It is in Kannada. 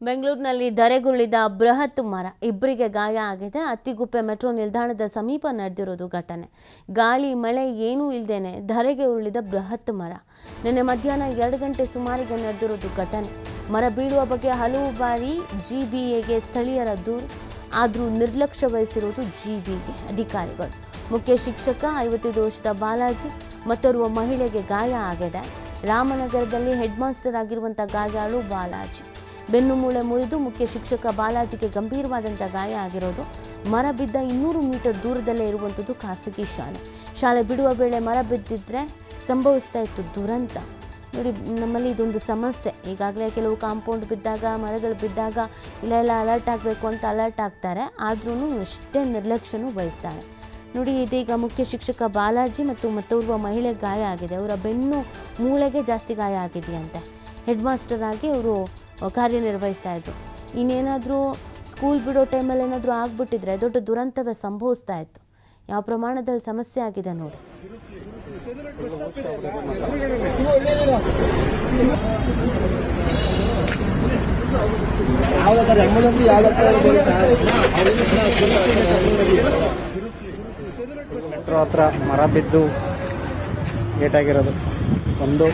ಬೆಂಗಳೂರಿನಲ್ಲಿ ಧರೆಗುರುಳಿದ ಬೃಹತ್ ಮರ, ಇಬ್ಬರಿಗೆ ಗಾಯ ಆಗಿದೆ. ಅತ್ತಿಗುಪ್ಪೆ ಮೆಟ್ರೋ ನಿಲ್ದಾಣದ ಸಮೀಪ ನಡೆದಿರೋದು ಘಟನೆ. ಗಾಳಿ ಮಳೆ ಏನೂ ಇಲ್ಲದೇನೆ ಧರೆಗೆ ಉರುಳಿದ ಬೃಹತ್ ಮರ. ನಿನ್ನೆ ಮಧ್ಯಾಹ್ನ 2 ಗಂಟೆ ಸುಮಾರಿಗೆ ನಡೆದಿರೋದು ಘಟನೆ. ಮರ ಬೀಳುವ ಬಗ್ಗೆ ಹಲವು ಬಾರಿ ಜಿಬಿಎಗೆ ಸ್ಥಳೀಯರ ದೂರು, ಆದರೂ ನಿರ್ಲಕ್ಷ್ಯ ವಹಿಸಿರುವುದು ಜಿಬಿಎ ಅಧಿಕಾರಿಗಳು. ಮುಖ್ಯ ಶಿಕ್ಷಕ 55 ವರ್ಷದ ಬಾಲಾಜಿ ಮತ್ತೋರ್ವ ಮಹಿಳೆಗೆ ಗಾಯ ಆಗಿದೆ. ರಾಮನಗರದಲ್ಲಿ ಹೆಡ್ ಮಾಸ್ಟರ್ ಆಗಿರುವಂಥ ಗಾಯಾಳು ಬಾಲಾಜಿ. ಬೆನ್ನು ಮೂಳೆ ಮುರಿದು ಮುಖ್ಯ ಶಿಕ್ಷಕ ಬಾಲಾಜಿಗೆ ಗಂಭೀರವಾದಂಥ ಗಾಯ ಆಗಿರೋದು. ಮರ ಬಿದ್ದ 200 ಮೀಟರ್ ದೂರದಲ್ಲೇ ಇರುವಂಥದ್ದು ಖಾಸಗಿ ಶಾಲೆ ಬಿಡುವ ವೇಳೆ ಮರ ಬಿದ್ದಿದ್ರೆ ಸಂಭವಿಸ್ತಾ ಇತ್ತು ದುರಂತ. ನೋಡಿ, ನಮ್ಮಲ್ಲಿ ಇದೊಂದು ಸಮಸ್ಯೆ. ಈಗಾಗಲೇ ಕೆಲವು ಕಾಂಪೌಂಡ್ ಬಿದ್ದಾಗ, ಮರಗಳು ಬಿದ್ದಾಗ ಇಲ್ಲೆಲ್ಲ ಅಲರ್ಟ್ ಆಗಬೇಕು ಅಂತ ಅಲರ್ಟ್ ಆಗ್ತಾರೆ, ಆದ್ರೂ ಎಷ್ಟೇ ನಿರ್ಲಕ್ಷ್ಯನೂ ವಹಿಸ್ತಾರೆ. ನೋಡಿ, ಇದೀಗ ಮುಖ್ಯ ಶಿಕ್ಷಕ ಬಾಲಾಜಿ ಮತ್ತು ಮತ್ತೋರ್ವ ಮಹಿಳೆ ಗಾಯ ಆಗಿದೆ. ಅವರ ಬೆನ್ನು ಮೂಳೆಗೆ ಜಾಸ್ತಿ ಗಾಯ ಆಗಿದೆಯಂತೆ. ಹೆಡ್ ಮಾಸ್ಟರ್ ಆಗಿ ಅವರು ಕಾರ್ಯನಿರ್ವಹಿಸ್ತಾ ಇದ್ರು. ಇನ್ನೇನಾದರೂ ಸ್ಕೂಲ್ ಬಿಡೋ ಟೈಮಲ್ಲಿ ಏನಾದರೂ ಆಗ್ಬಿಟ್ಟಿದ್ರೆ ದೊಡ್ಡ ದುರಂತವೇ ಸಂಭವಿಸ್ತಾ ಇತ್ತು. ಯಾವ ಪ್ರಮಾಣದಲ್ಲಿ ಸಮಸ್ಯೆ ಆಗಿದೆ ನೋಡಿ. ಮೆಟ್ರೋ ಹತ್ರ ಮರ ಬಿದ್ದು ಏಟಾಗಿರೋದು ಒಂದು